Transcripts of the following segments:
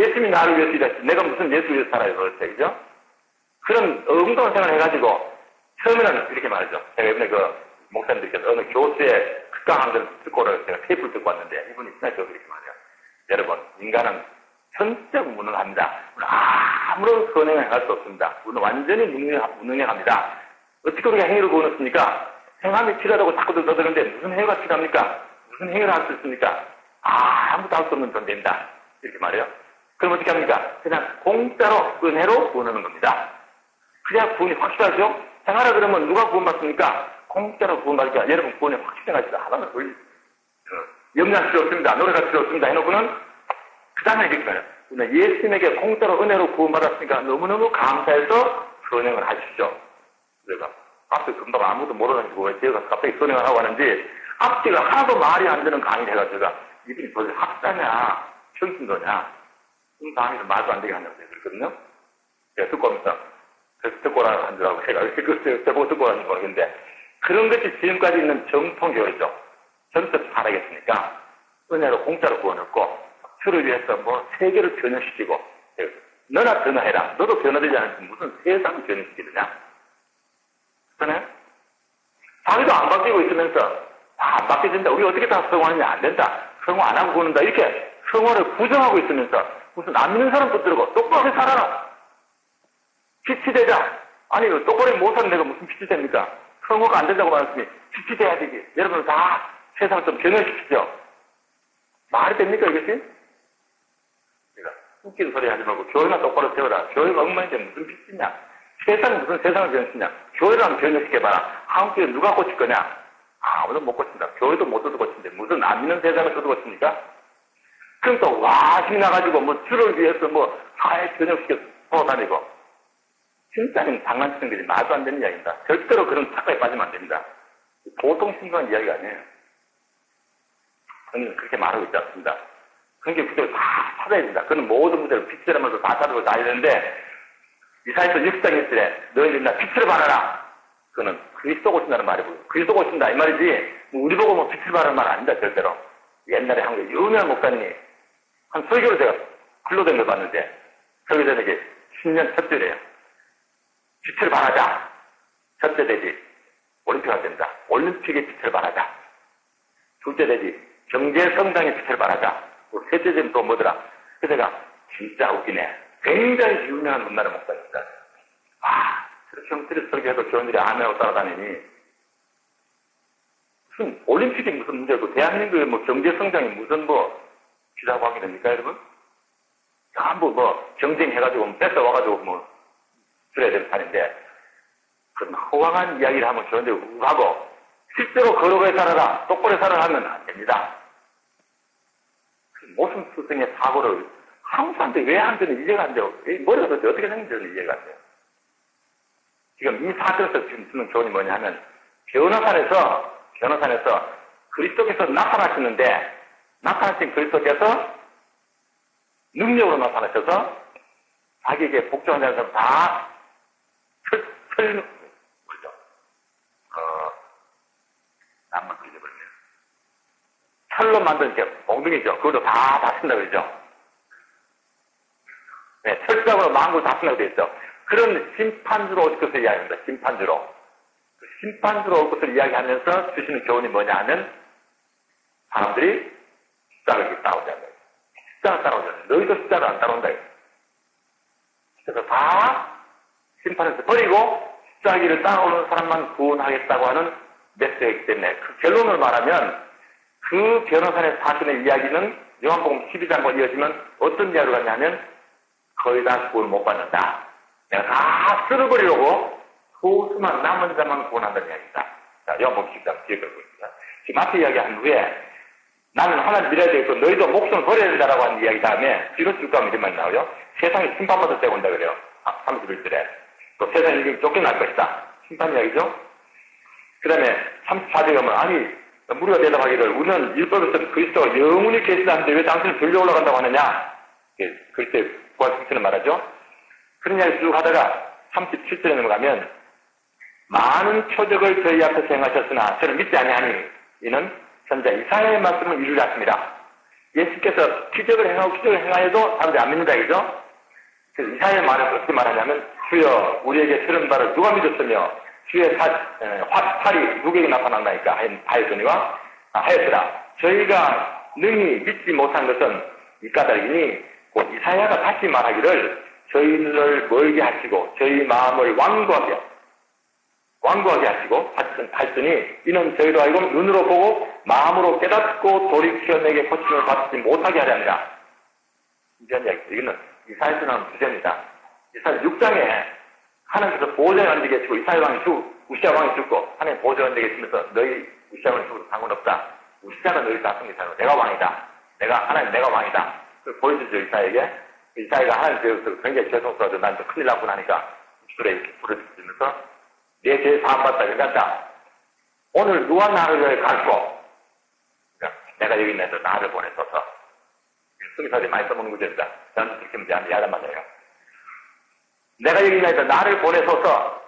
예수님이 나를 위해서 일했지. 내가 무슨 예수 위해서 살아요, 그렇죠, 그죠? 그런 엉뚱한 생각을 해가지고, 처음에는 이렇게 말이죠. 제가 이번에 목사님들께서 어느 교수의 극강한 걸 듣고를 제가 테이프를 듣고 왔는데, 이분이 지나쳐 이렇게 말해요. 여러분, 인간은 전적 무능합니다. 아무런 선행을 할 수 없습니다. 우리는 완전히 무능합니다. 어떻게 우리가 행위를 구원했습니까? 행함이 필요하다고 자꾸 떠드는데 무슨 행위가 필요합니까? 무슨 행위를 할 수 있습니까? 아무도 할 수 없는 존재입니다. 이렇게 말해요. 그럼 어떻게 합니까? 그냥 공짜로 은혜로 구원하는 겁니다. 그래야 구원이 확실하죠? 행하라 그러면 누가 구원받습니까? 공짜로 구원받으니까 여러분 구원이 확실해가지고 하나는 거의 염려할 필요 없습니다. 노력할 필요 없습니다. 해놓고는 그 다음에 이렇게 말해요. 예수님에게 공짜로 은혜로 구원받았으니까 너무너무 감사해서 선행을 하십시오. 내가 앞에 금방 아무도 모르는 거에 제가 갑자기 선행을 하고 하는지 앞뒤가 하나도 말이 안 되는 강의를 해가지고 제가 이분이 도대체 학자냐 평신도냐 이 강의를 말도 안 되게 한다고 그랬거든요. 제가 듣고 오면서 그래서 듣고 오라는 줄 알고 제가 저보고 듣고 오라는 줄 모르겠는데 그런 것이 지금까지 있는 정통교회죠. 전적 살아겠으니까 은혜로 공짜로 구원했고 주를 위해서 세계를 변화시키고 너나 변화해라. 너도 변화되지 않으면 무슨 세상을 변화시키느냐? 그러네? 자기도 안 바뀌고 있으면서 안 바뀌어진다. 우리 어떻게 다 성화하느냐? 안 된다. 성화 안 하고 구는다. 이렇게 성화를 부정하고 있으면서 무슨 안 믿는 사람 붙들고 똑바로 살아라. 빛이 되자. 아니 똑바로 못 사는 내가 무슨 빛이 됩니까? 성화가 안 된다고 말했으니 빛이 돼야 되지. 여러분 다 세상을 좀 변화시키죠. 말이 됩니까 이것이? 웃기는 소리 하지 말고 교회나 똑바로 세워라. 교회가 엉망인데 무슨 빛이냐? 세상이 무슨 세상을 변시냐? 교회를 한번 변화시켜봐라. 한국교회 누가 고칠 거냐? 아무도 못 고친다. 교회도 못 뜯어 고친데 무슨 안 믿는 세상을 뜯어 고칩니까? 그럼 또 와심이 나가지고 주를 위해서 사회 변형시켜서 돌아다니고 진짜는 장난치는 것이 말도 안 되는 이야기입니다. 절대로 그런 착각에 빠지면 안 됩니다. 보통 심각한 이야기가 아니에요. 저는 그렇게 말하고 있지 않습니다. 그런 게 그대로 다 찾아야 된다. 그는 모든 문제를 빛이라면서 다 찾아보고 다 했는데 이사야서 6장 1절에 너희들 나 빛을 발하라. 그는 그리스도 고친다는 말이고 그리스도 고친다 이 말이지 우리 보고 빛을 발하는 말 아닙니다. 절대로. 옛날에 한국에 유명한 목사님이 한 설교를 제가 근로된 걸 봤는데 설교자에게 10년 첫 절이에요. 빛을 발하자. 첫째 되지 올림픽가 된다. 올림픽의 빛을 발하자. 둘째 되지 경제 성장의 빛을 발하자. 셋째는 또 뭐더라? 그래서 내가 진짜 웃기네. 굉장히 유명한 문나라 목사입니다. 그렇게 형들이 설교해도 교인들이 아멘하고 따라다니니 무슨 올림픽이 무슨 문제고 대한민국의 경제 성장이 무슨 비자고 하게 됩니까 여러분? 전부 경쟁해가지고 뺏어와가지고 그래야 될 판인데 그런 허황한 이야기를 하면 교인들이 우하고 실제로 거룩하게 살아라 똑바로 살아라 하면 안 됩니다. 모순 수생의 사고를 한국 사람들이 왜 안 되는 이해가 안 돼요. 머리가 도대체 어떻게 생긴지는 이해가 안 돼요. 지금 이 사건에서 지금 듣는 교훈이 뭐냐 하면 변호산에서 그리스도께서 나타나시는데 나타나신 그리스도께서 능력으로 나타나셔서 자기에게 복종하는 사람 다 그죠? 한번 들려버리네요. 철로 만든 엉덩이죠. 그것도 다 다친다 그러죠. 네, 철장으로 만국을 다친다고 되어 있죠. 그런 심판주로 올 것을 이야기합니다. 심판주로. 심판주로 올 것을 이야기하면서 주시는 교훈이 뭐냐 하면 사람들이 십자가를 따라오지 않는다. 십자가 따라오지 않는다. 너희도 십자가 안 따라온다. 그래서 다 심판에서 버리고 십자가를 따라오는 사람만 구원하겠다고 하는 메시지이기 때문에 그 결론을 말하면 그 변호사의 사건의 이야기는 요한복음 12장과 이어지면 어떤 이야기로 가냐면 거의 다 구원 못 받는다. 내가 다 쓸어버리려고 소수만 남은 자만 구원한다는 이야기입니다. 자, 요한복음 12장 뒤에 걸고 있습니다. 지금 앞에 이야기한 후에 나는 하나님 믿어야 되겠고 너희도 목숨을 버려야 된다라고 하는 이야기 다음에 뒤로 쭉 가면 이런 말이 나오죠. 세상이 심판받을 때가 온다 그래요. 31절에. 또 세상이 이렇게 쫓겨날 것이다. 심판 이야기죠. 그 다음에 34절에 가면 아니 무리가 대답하기를 우리는 율법에서 그리스도가 영원히 계시다는데 왜 당신을 들려 올라간다고 하느냐. 그렇게 부활승천을 말하죠. 그런 이야기 쭉 하다가 37절에 넘어가면 많은 표적을 저희 앞에서 행하셨으나 저는 믿지 아니하니 이는 선자 이사야의 말씀을 이루려 하십니다. 예수께서 기적을 행하여도 사람들이 안 믿는다, 그죠? 그래서 이사야의 말을 어떻게 말하냐면, 주여, 우리에게 들은 바를 누가 믿었으며, 주의 활이 누구에게 나타난다니까 하였더라. 저희가 능히 믿지 못한 것은 이 까닭이니, 곧 이사야가 다시 말하기를, 저희를 멀게 하시고, 저희 마음을 완고하게 하시고, 하시니, 이는 저희도 알고 눈으로 보고, 마음으로 깨닫고 돌이켜 내게 고침을 받지 못하게 하려 합니다. 이런 이야기죠. 이거는 이사야에서 나오는 주제입니다. 이사야 6장에 하나님께서 보호자에 앉게 해주고, 이사야 왕이 죽고, 우시아 왕이 죽고, 하나님 보호자에 앉게 해주면서 너희 우시아 왕이 죽어도 상관없다. 우시아가 너희 다스리는 사람, 내가 왕이다. 내가 왕이다. 그걸 보여주죠, 이사야에게. 이사야가 하나님께서 굉장히 죄송스러워서 난 좀 큰일 났구나 하니까 입술에 이렇게 불을 붙이면서 내 죄 사함받다. 그러니까 오늘 누가 나를 가르쳐? 그러니까 내가 여기 있는 데서 나를 보내줘서. 승리사들이 많이 써먹는 구절입니다. 저는 그렇게 하면 야단 맞아요. 내가 여기 있는 데서 나를 보내줘서.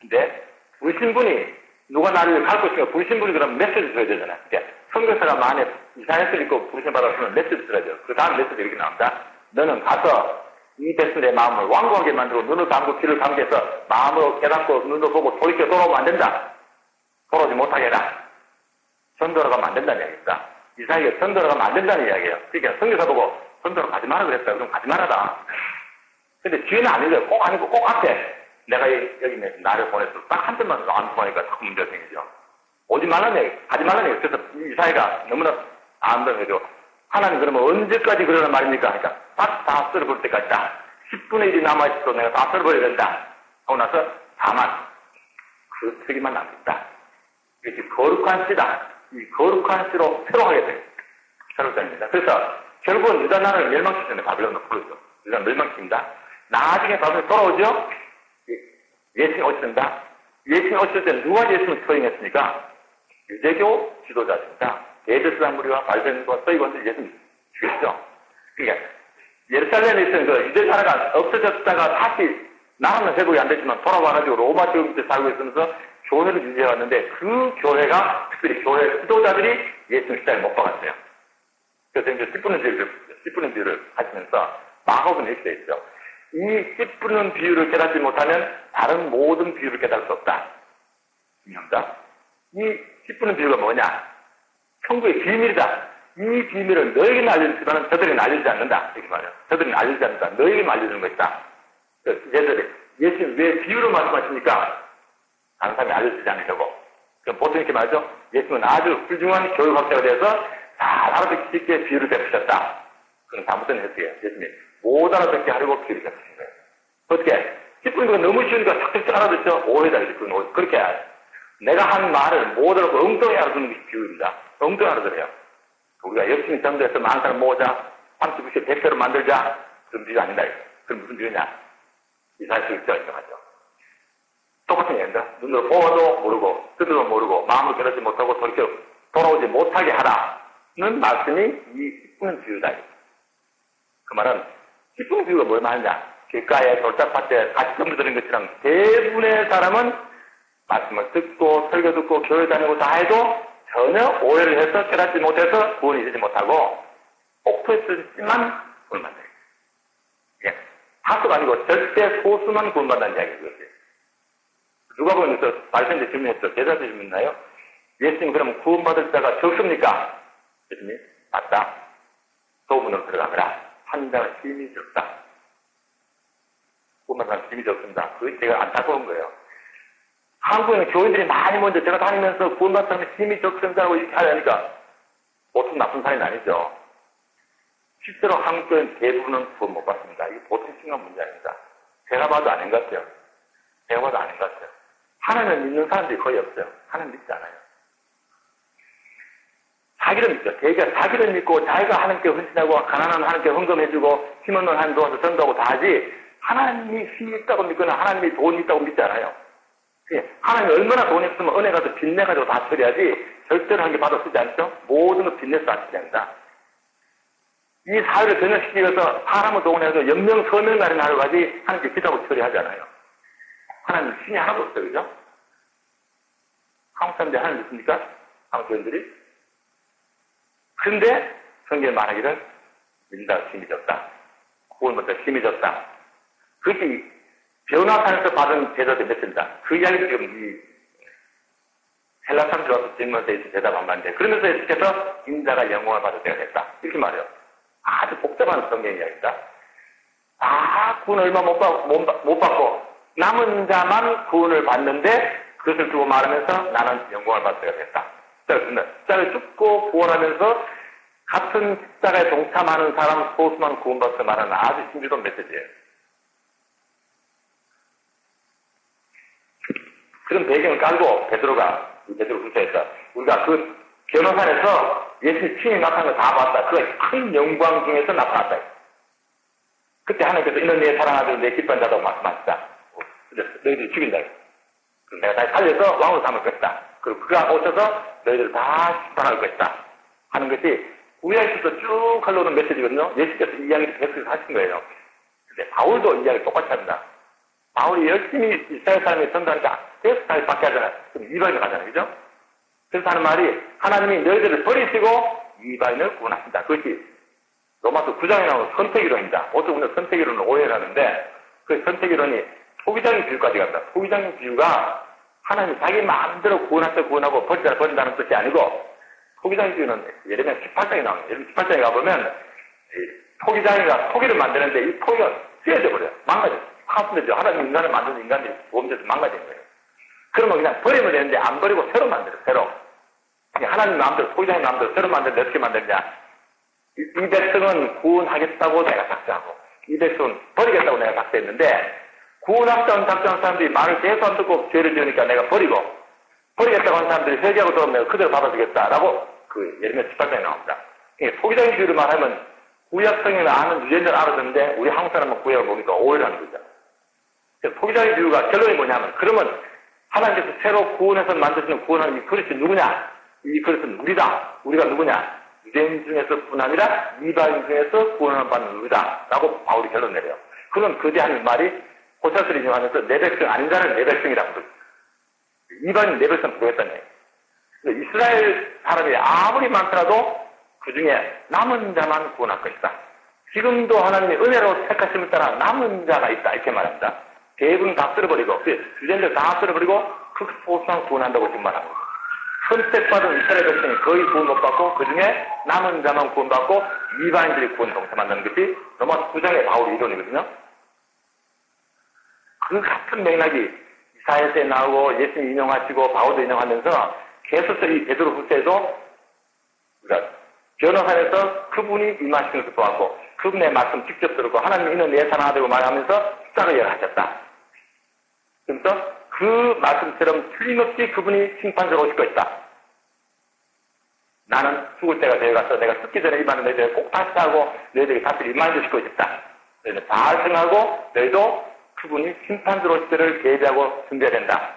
근데 불신분이 누가 나를 가르쳐 주니까 불신분이 그럼 메시지 줘야 되잖아요. 그러니까 선교사가 만에 이사야서를 읽고 불신 받았으면 메시지 줘야 돼요. 그 다음 메시지 이렇게 나옵니다. 너는 가서 이 백성의 마음을 완고하게 만들고 눈을 감고 귀를 감게 해서 마음으로 깨닫고 눈을 보고 돌이켜 돌아오면 안 된다. 돌아오지 못하게 해라. 전도로 가면 안 된다는 이야기입니다. 이사야가 전도로 가면 안 된다는 이야기예요. 그러니까 선교사 보고 전도로 가지 마라 그랬어요. 그럼 가지 말아라. 근데 뒤에는 아니고요. 꼭 아니고 꼭 앞에 내가 여기 있는 나를 보내서 딱 한 번만 안 통하니까 자꾸 문제가 생기죠. 오지 말라는 얘기, 가지 말라는 얘기. 그래서 이사야가 너무나 안담해도 하나님 그러면 언제까지 그러란 말입니까? 그러니까 딱 다 썰어버릴 때까지 다 10분의 1이 남아있어도 내가 다 썰어버려야 된다. 하고 나서 다만 그 책임만 남긴다. 이게 거룩한 씨다. 이 거룩한 씨로 새로 하게 돼요. 새로 됩니다. 그래서 결국은 유다 나라를 멸망시켰는데 바빌론으로 풀었죠. 유다 멸망시킵니다. 나중에 바빌론 돌아오죠? 예수님이 오셨습니다. 예수님이 오셨을 때 누가 예수님을 처형했습니까? 유대교 지도자입니다. 에베소 무리와 발센과 서기관들이 예수님 죽였죠. 그러니까 예루살렘에 있던 그 유대 나라가 없어졌다가 다시 나라는 회복이 안 됐지만 돌아와가지고 로마 제국 때 살고 있으면서 교회를 유지해왔는데 그 교회가 특별히 교회 지도자들이 예수님 십자가에 못 박았어요. 그래서 이제 씨 뿌는 비유를 하시면서 마법은 이렇게 돼 있죠. 이 씨 뿌는 비유를 깨닫지 못하면 다른 모든 비유를 깨달을 수 없다. 중요합니다. 이 씨 뿌는 비유가 뭐냐? 천국의 비밀이다. 이 비밀을 너에게는 알려주지만 저들에게는 알려주지 않는다. 이렇게 말해요. 저들에게는 알려주지 않는다. 너에게는 알려주는 것이다. 얘들이 예수님 왜 비유로 말씀하십니까? 다른 사람이 알려주지 않으려고. 그럼 보통 이렇게 말하죠. 예수님은 아주 훌륭한 교육학자가 되어서 잘 알아듣기 쉽게 비유를 베푸셨다. 그건 잘못된 해석이에요. 예수님이 못 알아듣게 하려고 비유를 베푸신 거예요. 어떻게? 10분 그거 너무 쉬우니까 탁탁 알아듣죠? 오해다. 그렇게 해야 돼. 내가 한 말을 못 알아듣고 엉뚱히 알아듣는 게 비유입니다. 엉뚱히 알아들어요. 우리가 열심히 전도해서 많은 사람 모으자, 30, 100세로 만들자. 그런 비유 아니다. 그럼 무슨 비유냐? 이사야 1장에 하죠. 똑같은 얘기입니다. 눈으로 보아도 모르고, 뜻으로 모르고, 마음으로 깨닫지 못하고, 돌아오지 못하게 하라는 말씀이 이 10분의 비유다. 그 말은 10분의 비유가 뭘 말하냐? 길가에 돌짝밭에 같이 점들은 것처럼 대부분의 사람은 말씀을 듣고, 설교 듣고, 교회 다니고 다 해도 전혀 오해를 해서 깨닫지 못해서 구원이 되지 못하고 옥토했지만 구원받는 이야기. 다수가 아니고 절대 소수만 구원받는 이야기거든요. 누가 보면서 말씀인데 질문했죠. 제자한테 질문했나요? 예수님 그럼 구원받을 자가 적습니까? 예수님 맞다. 소문으로 들어가거라. 환장은 힘이 적다. 구원받는 힘이 적습니다. 그게 제가 안타까운 거예요. 한국에는 교인들이 많이 먼저 제가 다니면서 구원받은 사람이 힘이 적성자라고 이렇게 하려니까 보통 나쁜 사람이 아니죠. 실제로 한국 교인 대부분은 구원 못 받습니다. 이게 보통 심각한 문제 아닙니다. 제가 봐도 아닌 것 같아요. 제가 봐도 아닌 것 같아요. 하나님을 믿는 사람들이 거의 없어요. 하나님 믿지 않아요. 자기를 믿죠. 자기를 믿고 자기가 하나님께 헌신하고 가난한 하나님께 헌금해주고 힘없는 하나님 도와서 전도하고 다 하지 하나님이 힘이 있다고 믿거나 하나님이 돈이 있다고 믿지 않아요. 하나님이 얼마나 돈이 있으면 은혜 가지고 빚내가지고 다 처리하지 절대로 한 개 받아 쓰지 않죠? 모든 거 빚내서 다 처리합니다. 이 사회를 변혁시키기 위해서 사람을 동원해서 연명 서명 날인 하루 가지 하나님께 기다고 처리하지 않아요. 하나님 신이 하나도 없어요. 그죠? 한국 사람들이 하나님 믿습니까? 한국 교인들이? 그런데 성경에 말하기를 믿는다고 힘이 졌다. 구원부터 힘이 졌다. 그것이 변화산에서 받은 대답의 메시지다. 그 이야기를 지금 이 헬라 사람들 와서 질문에 대해서 대답한 바인데 그러면서 예수께서 인자가 영광을 받을 때가 됐다. 이렇게 말해요. 아주 복잡한 성경 이야기입니다. 다 구원 얼마 못 받고 남은 자만 구원을 받는데 그것을 두고 말하면서 나는 영광을 받을 때가 됐다. 십자가를 죽고 구원하면서 같은 십자가에 동참하는 사람 소수만 구원받을 말하는 아주 힘주던 메시지예요. 그런 배경을 깔고 베드로가 후서에서 우리가 그 변호산에서 예수님 친히 나타난 거 다 봤다. 그 큰 영광 중에서 나타났다. 그때 하나님께서 이는 내 사랑하는 내 기뻐한 자라고 말씀하시다. 너희들이 죽인다. 내가 다시 살려서 왕으로 삼을 것이다. 그리고 그가 오셔서 너희들을 다 심판할 것이다. 하는 것이 구약에서 쭉 흘러오는 메시지거든요. 예수께서 이 이야기를 계속해서 하신 거예요. 근데 바울도 이 이야기 똑같이 합니다. 바울이 열심히 이스라엘 사람이 전도하니까 계속 잘 받게 하잖아요. 그럼 이방인을 가잖아요. 그죠? 그래서 하는 말이 하나님이 너희들을 버리시고 이방인을 구원하신다. 그것이 로마서 9장에 나오는 선택이론입니다. 보통 우리는 선택이론을 오해를 하는데 그 선택이론이 토기장의 비유까지 간다. 토기장의 비유가 하나님이 자기 마음대로 구원하고 버린다는 뜻이 아니고 토기장의 비유는 예레미야 18장에 나옵니다. 예레미야 18장에 가보면 토기장이가 토기를 만드는데 이 토기가 쓰여져 버려요. 망가져요. 하수되죠. 하나님 인간을 만드는 인간이 보험돼서 망가지는 거예요. 그러면 그냥 버리면 되는데 안 버리고 새로 만들어요. 새로. 하나님 마음대로 토기장의 마음대로 새로 만드는데 어떻게 만드냐. 이 백성은 구원하겠다고 내가 작정하고 이 백성은 버리겠다고 내가 작정했는데 구원하겠다고 작정한 사람들이 말을 계속 안 듣고 죄를 지으니까 내가 버리겠다고 하는 사람들이 회개하고 들어오면 내가 그대로 받아주겠다라고 그 예레미야 18장에 나옵니다. 토기장의 비유를 말하면 구약 성경을 아는 유전자를 알아듣는데 우리 한국 사람은 구약을 보니까 오해를 하는 거죠. 토기장의 비유가 결론이 뭐냐면 그러면 하나님께서 새로 구원해서 만드시는 구원하는 이 그릇이 누구냐? 이 그릇은 우리다. 우리가 누구냐? 유대인 중에서뿐 아니라 이방인 중에서 구원을 받는 우리다. 라고 바울이 결론 내려요. 그럼 그제 하는 말이 호사스를 인용하면서 내 백성 아닌 자는 내 백성이라고 그러죠. 이방인 내 백성 부르겠다는 얘기예요. 이스라엘 사람이 아무리 많더라도 그 중에 남은 자만 구원할 것이다. 지금도 하나님의 은혜로 택하심을 따라 남은 자가 있다. 이렇게 말합니다. 대부분 다 쓸어버리고, 유전자를 다 쓸어버리고, 그 소수만 구원한다고 지금 말하고. 선택받은 이스라엘 백성이 거의 구원 못 받고, 그 중에 남은 자만 구원받고, 이방인들이 구원 동참한다는 것이 로마 9장의 바울의 이론이거든요. 그 같은 맥락이 이사야서에 나오고, 예수님 인용하시고, 바울도 인용하면서, 계속해서 이 베드로 후서에도, 그러니까 변호사에서 그분이 임하시는 것도 보았고, 그분의 말씀 직접 들었고, 하나님 이는 내 사랑하다고 말하면서 십자가를 하셨다. 그래서 그 말씀처럼 틀림없이 그분이 심판자로 오실 것이다. 나는 죽을 때가 되어가서 내가 죽기 전에 이 말을 너희들에게 꼭 다시 하고 너희들에게 다시 리마인드 시키고 싶다. 너희는 잘 생각하고 너희도 그분이 심판자로 오실 때를 대비하고 준비해야 된다.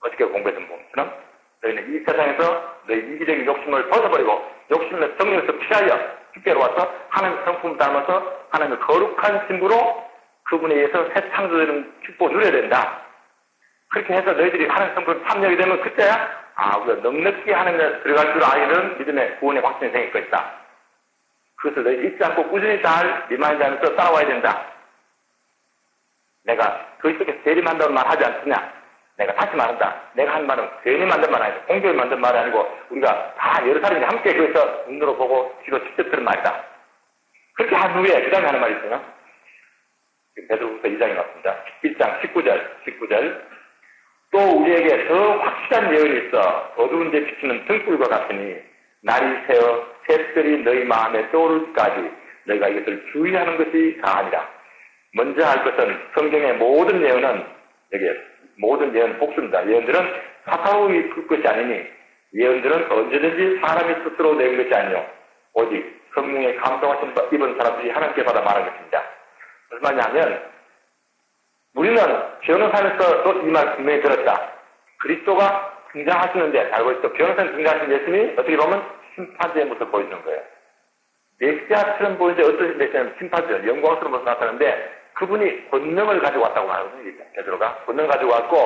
어떻게 공부했던 것처럼 너희는 이 세상에서 너희 이기적인 욕심을 벗어버리고 욕심을 성령에서 피하여 주께로 와서 하나님의 성품을 닮아서 하나님의 거룩한 신부로 그분에 의해서 새 창조되는 축복을 누려야 된다. 그렇게 해서 너희들이 하나님의 성품을 참여하게 되면 그때야 우리가 넉넉히 하나님에 들어갈 줄 알는 믿음의 구원의 확신이 생길 것이다. 그것을 너희 잊지 않고 꾸준히 잘 리마인드 하면서 따라와야 된다. 내가 그리스도께서 대리만다는 말 하지 않느냐. 내가 다시 말한다. 내가 한 말은 괜히 만든 말 아니고 공교에 만든 말이 아니고 우리가 다 여러 사람이 함께 그래서 눈으로 보고 귀로 직접 들은 말이다. 그렇게 한 후에 그 다음에 하는 말이 있어요. 베드로후서 2장에 나왔습니다. 1장 19절 또 우리에게 더 확실한 예언이 있어 어두운 데 비치는 등불과 같으니 날이 새어 새들이 너희 마음에 떠오르기까지 너희가 이것을 주의하는 것이 다하니라. 먼저 할 것은 성경의 모든 예언은 여기에 모든 예언 복수입니다. 예언들은 사사로 이끌 것이 아니니 예언들은 언제든지 사람이 스스로 내는 것이 아니요 오직 성령의 감동하신 입은 사람들이 하나님께 받아 말한 것입니다. 무슨 말이냐면 우리는 변호사에서도 이 말 분명히 들었다. 그리스도가 등장하시는데 알고 있어. 변호사님 등장하신 예수님이 어떻게 보면 심판자의 모습을 보여주는 거예요. 메시아처럼 보이는데 어떤 메시아는 심판자, 영광스러운 모습을 나타나는데 그분이 권능을 가지고 왔다고 말하거든요. 베드로가 권능을 가지고 왔고